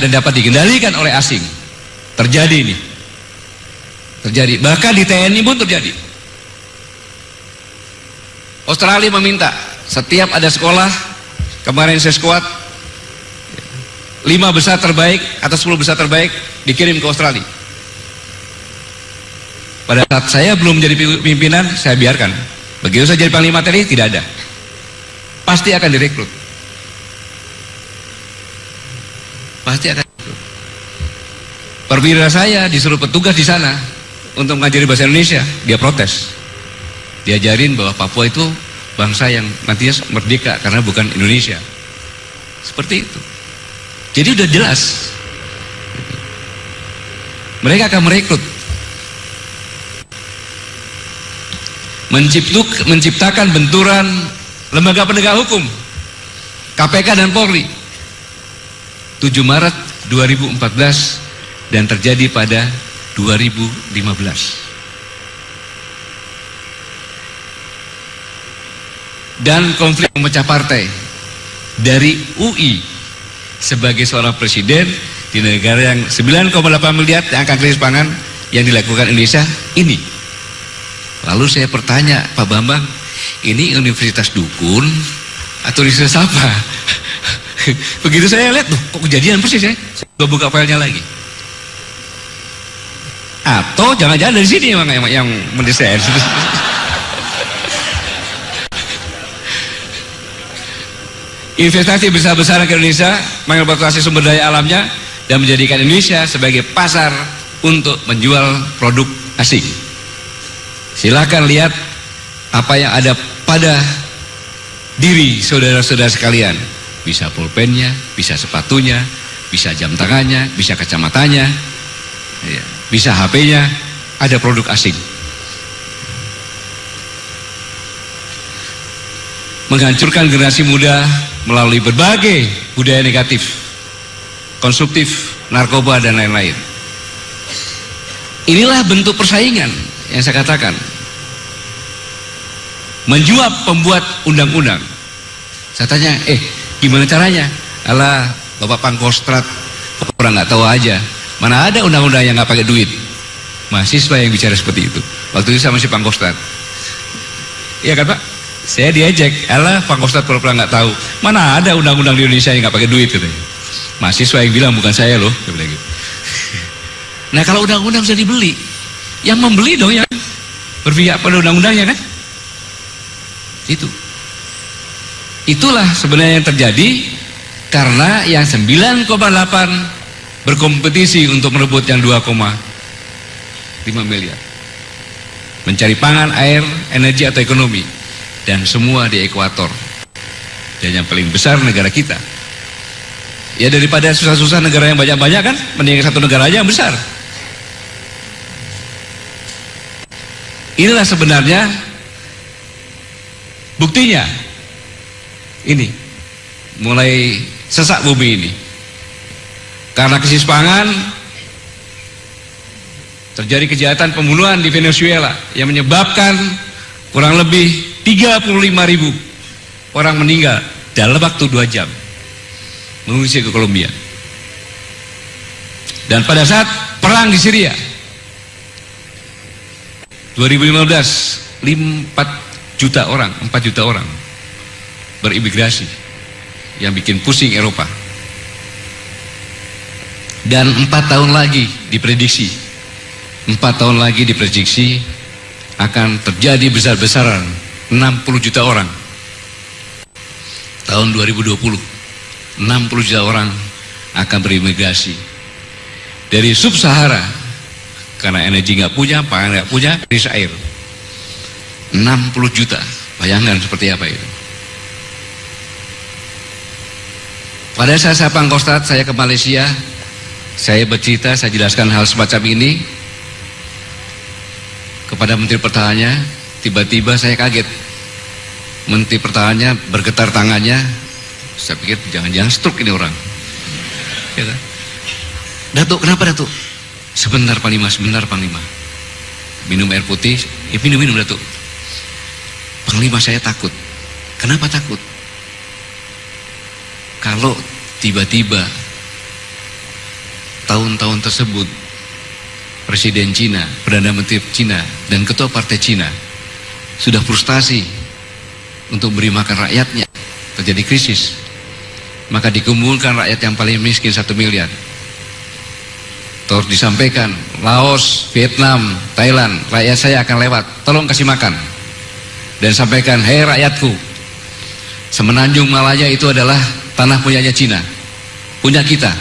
dan dapat dikendalikan oleh asing. Terjadi ini. Terjadi. Bahkan di TNI pun terjadi. Australia meminta setiap ada sekolah, kemarin saya skuad 5 besar terbaik atau 10 besar terbaik dikirim ke Australia. Pada saat saya belum menjadi pimpinan, saya biarkan. Begitu saya jadi panglima TNI, tidak ada. Pasti akan direkrut. Pasti akan direkrut. Perwira saya disuruh petugas di sana untuk mengajari bahasa Indonesia, dia protes. Diajarin bahwa Papua itu bangsa yang nantinya merdeka karena bukan Indonesia. Seperti itu. Jadi udah jelas. Mereka akan merekrut. Menciptakan benturan lembaga penegak hukum, KPK dan Polri. 7 Maret 2014 dan terjadi pada 2015. Dan konflik memecah partai dari UI sebagai seorang presiden di negara yang 9,8 miliar yang akan krisis pangan yang dilakukan Indonesia ini. Lalu saya bertanya, Pak Bambang, ini universitas dukun atau universitas apa? Begitu saya lihat, tuh kok kejadian persis ya. Saya buka filenya lagi. Atau jangan-jangan dari sini yang mendesain. Investasi besar-besaran ke Indonesia, mengeksploitasi sumber daya alamnya dan menjadikan Indonesia sebagai pasar untuk menjual produk asing. Silakan lihat apa yang ada pada diri saudara-saudara sekalian. Bisa pulpennya, bisa sepatunya, bisa jam tangannya, bisa kacamatanya, bisa HP-nya, ada produk asing. Menghancurkan generasi muda melalui berbagai budaya negatif, konsumtif, narkoba dan lain-lain. Inilah bentuk persaingan yang saya katakan. Menjuap pembuat undang-undang. Saya tanya, gimana caranya? Alah, Bapak Pangkostrat, orang nggak tahu aja. Mana ada undang-undang yang nggak pakai duit? Mahasiswa yang bicara seperti itu. Waktu itu saya masih Pangkostrat. Iya kan Pak? Saya diejek, alah Pangkostrat pura-pura nggak tahu. Mana ada undang-undang di Indonesia yang nggak pakai duit katanya. Mahasiswa yang bilang bukan saya loh. Gitu. Nah kalau undang-undang bisa dibeli, yang membeli dong yang berpihak pada undang-undangnya kan? Itulah sebenarnya yang terjadi karena yang 9,8 berkompetisi untuk merebut yang 2,5 miliar. Mencari pangan, air, energi atau ekonomi, dan semua di ekuator. Dan yang paling besar negara kita. Ya daripada susah-susah negara yang banyak-banyak kan, mending satu negara aja yang besar. Inilah sebenarnya buktinya. Ini mulai sesak bumi ini. Karena krisis pangan terjadi kejahatan pembunuhan di Venezuela yang menyebabkan kurang lebih 35.000 orang meninggal dalam waktu 2 jam mengungsi ke Kolombia. Dan pada saat perang di Syria 2015 4 juta orang berimigrasi yang bikin pusing Eropa. Dan 4 tahun lagi diprediksi akan terjadi besar-besaran 60 juta orang. Tahun 2020 60 juta orang akan berimigrasi dari sub-Sahara karena energi nggak punya, pangan nggak punya, krisis air. 60 juta, bayangkan seperti apa itu. Pada saat saya Pangkostrat, saya ke Malaysia, saya bercerita, saya jelaskan hal semacam ini kepada Menteri Pertahanannya. Tiba-tiba saya kaget, Menteri Pertahanannya bergetar tangannya. Saya pikir jangan-jangan stroke ini orang. Ya kan? Datuk, kenapa Datuk? Sebentar Panglima. Minum air putih, minum Datuk. Panglima, saya takut. Kenapa takut? Kalau tiba-tiba tahun-tahun tersebut Presiden Cina, Perdana Menteri Cina, dan Ketua Partai Cina sudah frustasi untuk beri makan rakyatnya, terjadi krisis. Maka dikumpulkan rakyat yang paling miskin 1 miliar. Terus disampaikan, Laos, Vietnam, Thailand, rakyat saya akan lewat, tolong kasih makan. Dan sampaikan, hei rakyatku, Semenanjung Malaya itu adalah tanah punyanya Cina, punya kita.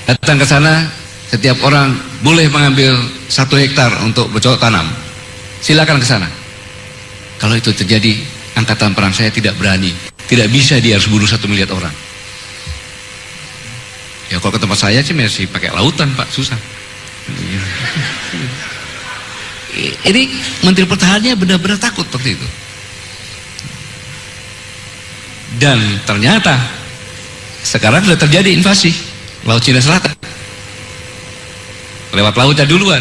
Datang ke sana, setiap orang boleh mengambil 1 hektar untuk bercocok tanam. Silakan ke sana. Kalau itu terjadi, angkatan perang saya tidak berani, tidak bisa, dia harus bunuh 1 miliar orang. Ya kalau ke tempat saya sih masih pakai lautan Pak, susah. Ini Menteri Pertahanannya benar-benar takut waktu itu. Dan ternyata sekarang sudah terjadi invasi Laut Cina Selatan. Lewat lautnya duluan.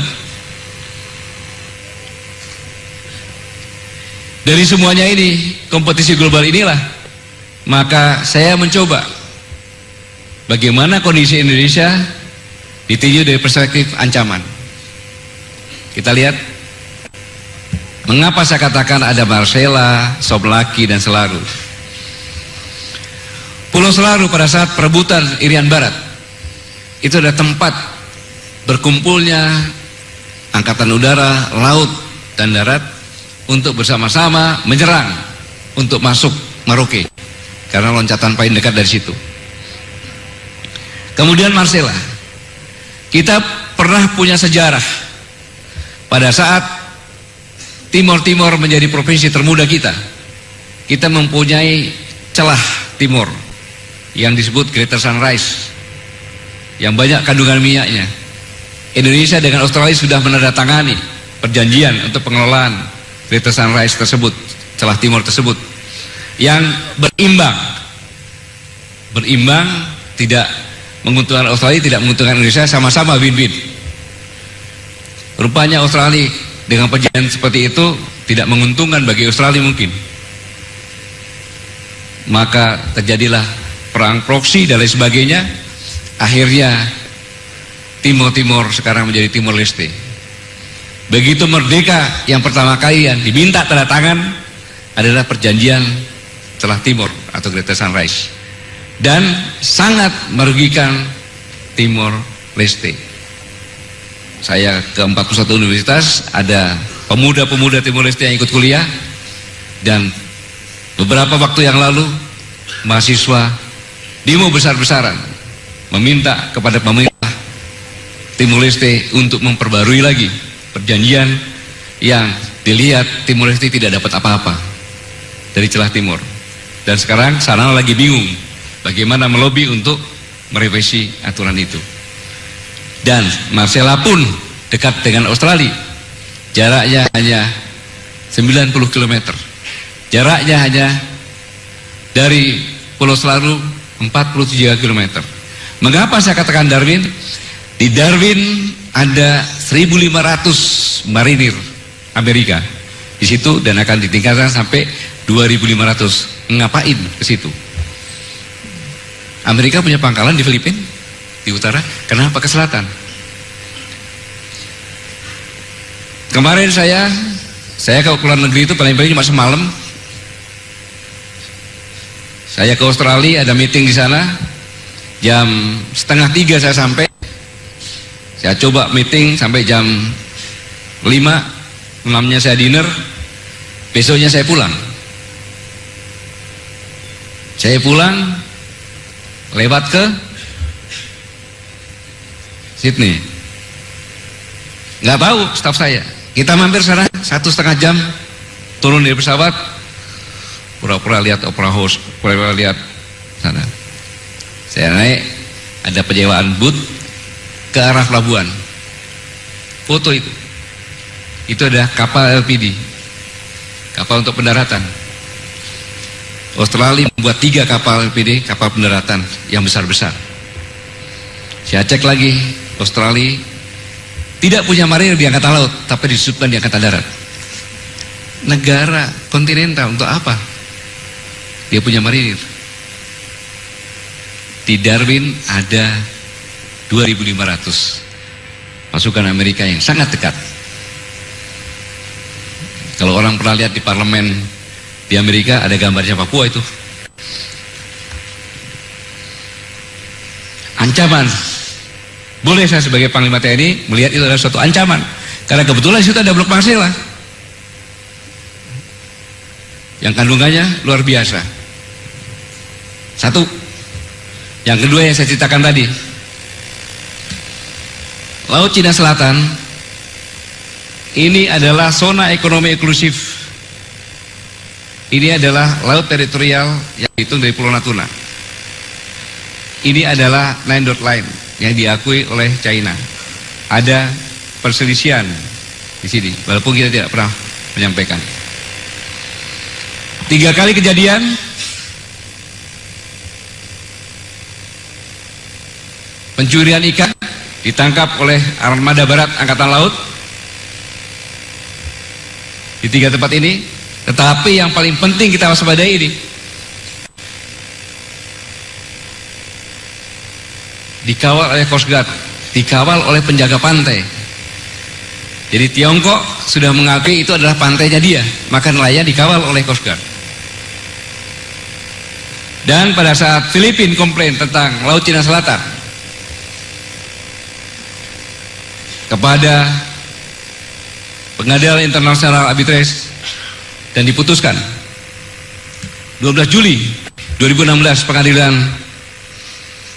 Dari semuanya ini, kompetisi global inilah, maka saya mencoba bagaimana kondisi Indonesia ditinjau dari perspektif ancaman. Kita lihat, mengapa saya katakan ada Marcella, Soblaki, dan Selaru. Pulau Selaru pada saat perebutan Irian Barat, itu ada tempat berkumpulnya angkatan udara, laut, dan darat untuk bersama-sama menyerang untuk masuk Merauke, karena loncatan paling dekat dari situ. Kemudian Marcella, kita pernah punya sejarah pada saat Timor Timur menjadi provinsi termuda kita mempunyai celah timur yang disebut Greater Sunrise yang banyak kandungan minyaknya. Indonesia dengan Australia sudah menandatangani perjanjian untuk pengelolaan Greater Sunrise tersebut, celah timur tersebut, yang berimbang, tidak menguntungkan Australia, tidak menguntungkan Indonesia, sama-sama win-win. Rupanya Australia dengan perjanjian seperti itu tidak menguntungkan bagi Australia mungkin. Maka terjadilah perang proksi dan lain sebagainya. Akhirnya Timor Timur sekarang menjadi Timor Leste. Begitu merdeka, yang pertama kali yang diminta tanda tangan adalah perjanjian celah timur atau Greater Sunrise, dan sangat merugikan Timor Leste. Saya ke 41 universitas, ada pemuda-pemuda Timor Leste yang ikut kuliah, dan beberapa waktu yang lalu mahasiswa demo besar-besaran meminta kepada pemerintah Timor Leste untuk memperbarui lagi perjanjian yang dilihat Timor Leste tidak dapat apa-apa dari celah timur. Dan sekarang sana lagi bingung bagaimana melobi untuk merevisi aturan itu. Dan Marcella pun dekat dengan Australia, jaraknya hanya 90 km, jaraknya hanya dari Pulau Selaru 43 km. Mengapa saya katakan Darwin? Di Darwin ada 1.500 marinir Amerika di situ, dan akan ditingkatkan sampai 2.500. Ngapain ke situ? Amerika punya pangkalan di Filipina, di utara. Kenapa ke selatan? Kemarin saya ke luar negeri itu paling-paling cuma semalam. Saya ke Australia, ada meeting di sana. Jam 2:30 saya sampai. Saya coba meeting sampai jam 5, 6-nya saya dinner, besoknya saya pulang. Saya pulang lewat ke Sydney. Nggak tahu staf saya. Kita mampir sana 1,5 jam, turun dari pesawat, pura-pura lihat opera house, pura-pura lihat sana. Saya naik, ada penyewaan booth ke arah pelabuhan. Foto itu ada kapal LPD, kapal untuk pendaratan. Australia membuat 3 kapal LPD, kapal pendaratan yang besar-besar. Saya cek lagi, Australia tidak punya marinir di angkatan laut, tapi disebutkan di angkatan darat. Negara kontinental untuk apa dia punya marinir? Di Darwin ada 2.500 pasukan Amerika yang sangat dekat. Kalau orang pernah lihat di parlemen di Amerika, ada gambarnya Papua itu. Ancaman. Boleh saya sebagai Panglima TNI melihat itu adalah suatu ancaman, karena kebetulan di situ ada blok Marsella yang kandungannya luar biasa. Satu. Yang kedua yang saya ceritakan tadi, Laut Cina Selatan ini adalah zona ekonomi eksklusif. Ini adalah laut teritorial yang dihitung dari Pulau Natuna. Ini adalah 9 dot line yang diakui oleh China. Ada perselisihan di sini, walaupun kita tidak pernah menyampaikan. 3 kali kejadian pencurian ikan ditangkap oleh Armada Barat Angkatan Laut di 3 tempat ini. Tetapi yang paling penting kita waspadai ini, dikawal oleh Coast Guard, dikawal oleh penjaga pantai. Jadi Tiongkok sudah mengakui itu adalah pantainya dia, maka nelayan dikawal oleh Coast Guard. Dan pada saat Filipina komplain tentang Laut Cina Selatan kepada Pengadilan Internasional Arbitrage dan diputuskan 12 Juli 2016 pengadilan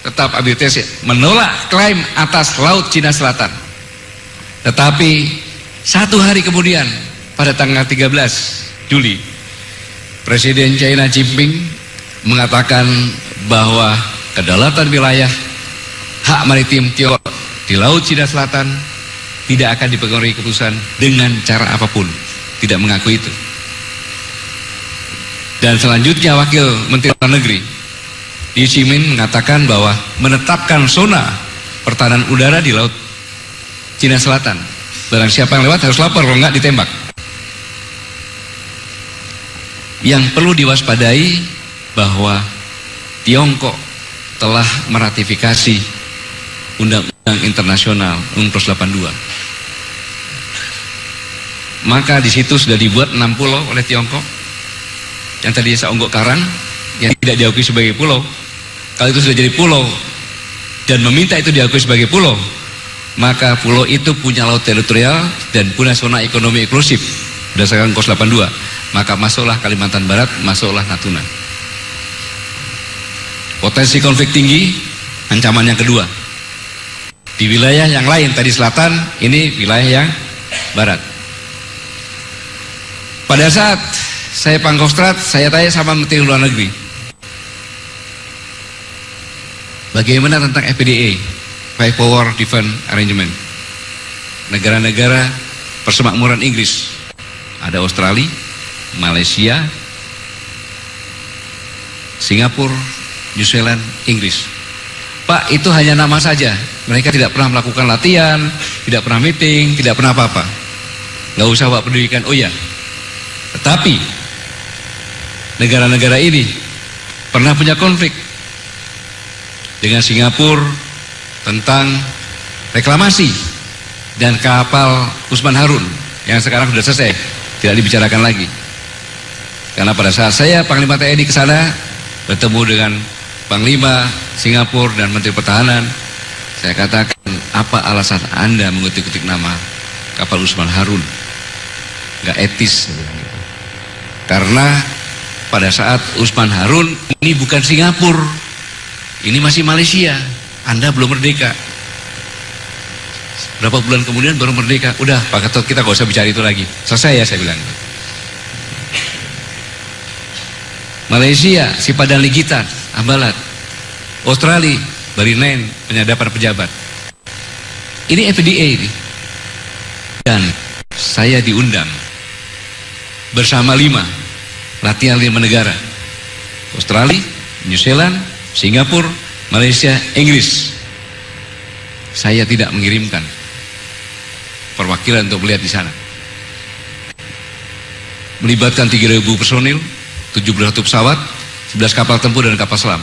tetap arbitrase menolak klaim atas Laut Cina Selatan. Tetapi 1 hari kemudian pada tanggal 13 Juli Presiden China Xi Jinping mengatakan bahwa kedaulatan wilayah hak maritim Tiongkok di Laut Cina Selatan tidak akan dipengaruhi keputusan dengan cara apapun, tidak mengakui itu. Dan selanjutnya Wakil Menteri Luar Negeri Li Ximin mengatakan bahwa menetapkan zona pertahanan udara di Laut Cina Selatan. Barang siapa yang lewat harus lapor, kalau enggak ditembak. Yang perlu diwaspadai bahwa Tiongkok telah meratifikasi Undang-Undang Internasional UNCLOS 82. Maka di situ sudah dibuat 6 pulau oleh Tiongkok. Yang tadi Saunggok Karang yang tidak diakui sebagai pulau. Kalau itu sudah jadi pulau dan meminta itu diakui sebagai pulau, maka pulau itu punya laut teritorial dan punya zona ekonomi eksklusif berdasarkan UNCLOS 82. Maka masuklah Kalimantan Barat, masuklah Natuna. Potensi konflik tinggi, ancaman yang kedua. Di wilayah yang lain tadi selatan, ini wilayah yang barat. Pada saat saya Pangkostrat, saya tanya sama Menteri Luar Negeri, bagaimana tentang FPDA, Five Power Defense Arrangement, negara-negara persemakmuran Inggris, ada Australia, Malaysia, Singapura, New Zealand, Inggris. Pak, itu hanya nama saja, mereka tidak pernah melakukan latihan, tidak pernah meeting, tidak pernah apa-apa. Nggak usah Pak pedulikan. Oh ya, tetapi negara-negara ini pernah punya konflik dengan Singapura tentang reklamasi dan kapal Usman Harun yang sekarang sudah selesai, tidak dibicarakan lagi. Karena pada saat saya Panglima TNI ke sana bertemu dengan Panglima Singapura dan Menteri Pertahanan, saya katakan, apa alasan Anda mengutik-utik nama kapal Usman Harun? Gak etis. Karena pada saat Usman Harun ini bukan Singapura, ini masih Malaysia, Anda belum merdeka. Berapa bulan kemudian baru merdeka. Udah Pak Gatot, kita gak usah bicara itu lagi, selesai ya, saya bilang. Malaysia, Sipadan Ligitan, Ambalat. Australia, Barinain, penyadapan pejabat. Ini FPDA ini. Dan saya diundang bersama 5 latihan 5 negara, Australia, New Zealand, Singapura, Malaysia, Inggris. Saya tidak mengirimkan perwakilan untuk melihat di sana. Melibatkan 3.000 personil, 71 pesawat, 11 kapal tempur dan kapal selam.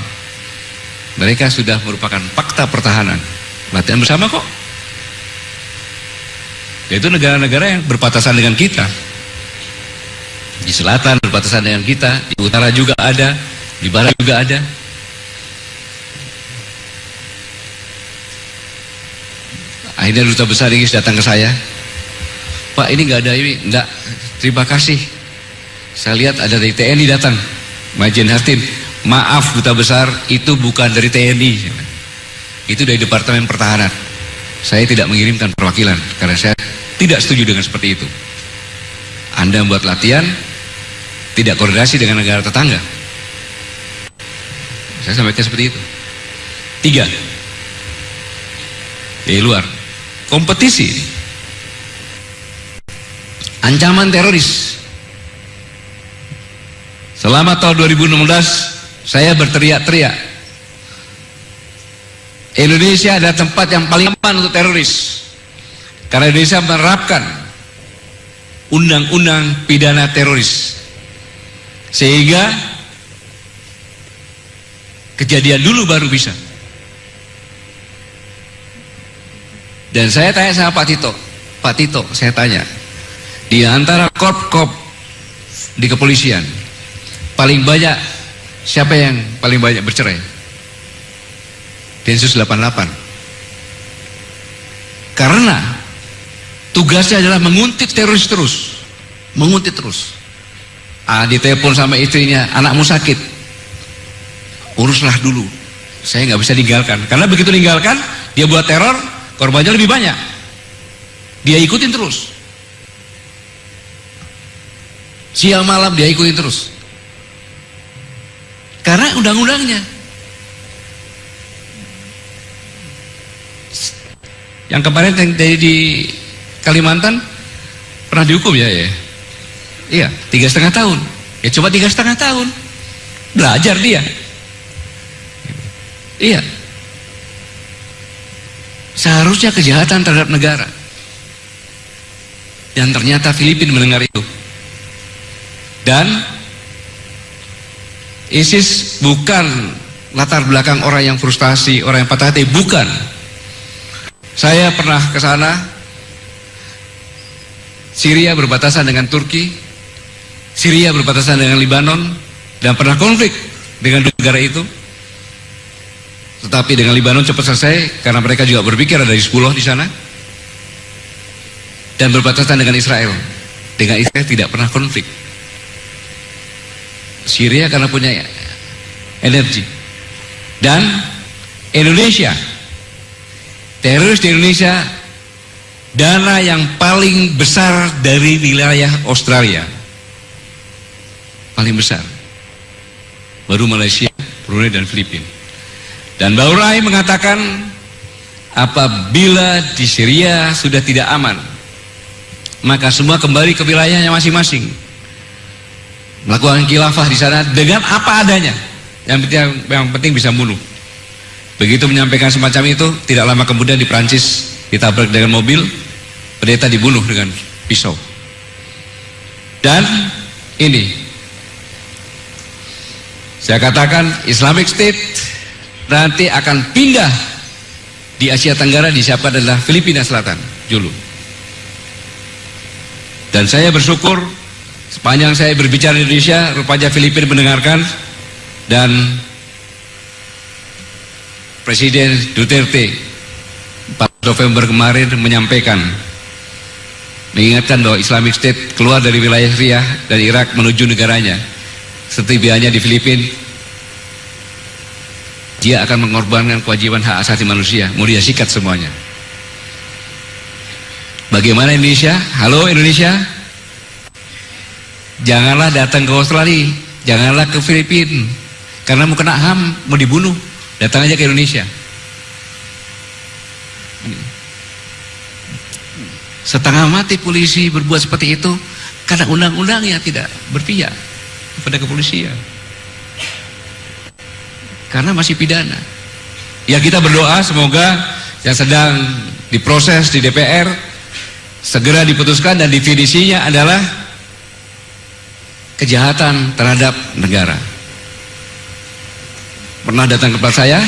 Mereka sudah merupakan fakta pertahanan latihan bersama kok. Yaitu negara-negara yang berbatasan dengan kita. Di selatan berbatasan dengan kita, di utara juga ada, di barat juga ada. Akhirnya duta besar Inggris datang ke saya, Pak, ini nggak ada ini, enggak, terima kasih. Saya lihat ada dari TNI datang, Majen Hartin, maaf duta besar, itu bukan dari TNI, itu dari Departemen Pertahanan. Saya tidak mengirimkan perwakilan karena saya tidak setuju dengan seperti itu. Anda membuat latihan tidak koordinasi dengan negara tetangga. Saya sampaikan seperti itu. 3, dari luar kompetisi, ancaman teroris. Selama tahun 2016 saya berteriak-teriak, Indonesia adalah tempat yang paling aman untuk teroris karena Indonesia menerapkan undang-undang pidana teroris, sehingga kejadian dulu baru bisa. Dan saya tanya sama Pak Tito, saya tanya, di antara korp-korp di kepolisian paling banyak, siapa yang paling banyak bercerai? Densus 88. Karena tugasnya adalah menguntit teroris terus, menguntit terus. Ditelepon sama istrinya, anakmu sakit, uruslah dulu, saya nggak bisa tinggalkan. Karena begitu tinggalkan, dia buat teror, korbannya lebih banyak. Dia ikutin terus, siang malam dia ikutin terus, karena undang-undangnya. Yang kemarin di Kalimantan pernah dihukum ya? Iya, 3,5 tahun. Ya coba 3,5 tahun, belajar dia. Iya, seharusnya kejahatan terhadap negara. Dan ternyata Filipina mendengar itu. Dan ISIS bukan latar belakang orang yang frustasi, orang yang patah hati, bukan. Saya pernah ke sana, Syria berbatasan dengan Turki, Syria berbatasan dengan Lebanon, dan pernah konflik dengan negara itu. Tetapi dengan Lebanon cepat selesai karena mereka juga berpikir ada Hizbullah di sana. Dan berbatasan dengan Israel. Dengan Israel tidak pernah konflik. Syria karena punya energi. Dan Indonesia, teroris di Indonesia, dana yang paling besar dari wilayah Australia, paling besar, baru Malaysia, Brunei dan Filipina. Dan Baurai mengatakan, apabila di Syria sudah tidak aman, maka semua kembali ke wilayahnya masing-masing, melakukan khilafah di sana dengan apa adanya. Yang penting bisa bunuh. Begitu menyampaikan semacam itu, tidak lama kemudian di Prancis ditabrak dengan mobil, pendeta dibunuh dengan pisau. Dan ini, saya katakan Islamic State nanti akan pindah di Asia Tenggara, disiapkan adalah Filipina Selatan dulu. Dan saya bersyukur sepanjang saya berbicara di Indonesia, rupanya Filipina mendengarkan. Dan Presiden Duterte 4 November kemarin menyampaikan, mengingatkan bahwa Islamic State keluar dari wilayah Syria dan Irak menuju negaranya, setibanya di Filipina, dia akan mengorbankan kewajiban hak asasi manusia, mau dia sikat semuanya. Bagaimana Indonesia? Halo Indonesia, janganlah datang ke Australia, janganlah ke Filipina, karena mau kena HAM, mau dibunuh, datang aja ke Indonesia. Setengah mati polisi berbuat seperti itu karena undang-undangnya tidak berpihak kepada kepolisian, karena masih pidana. Ya, kita berdoa semoga yang sedang diproses di DPR segera diputuskan dan definisinya adalah kejahatan terhadap negara. Pernah datang ke tempat saya,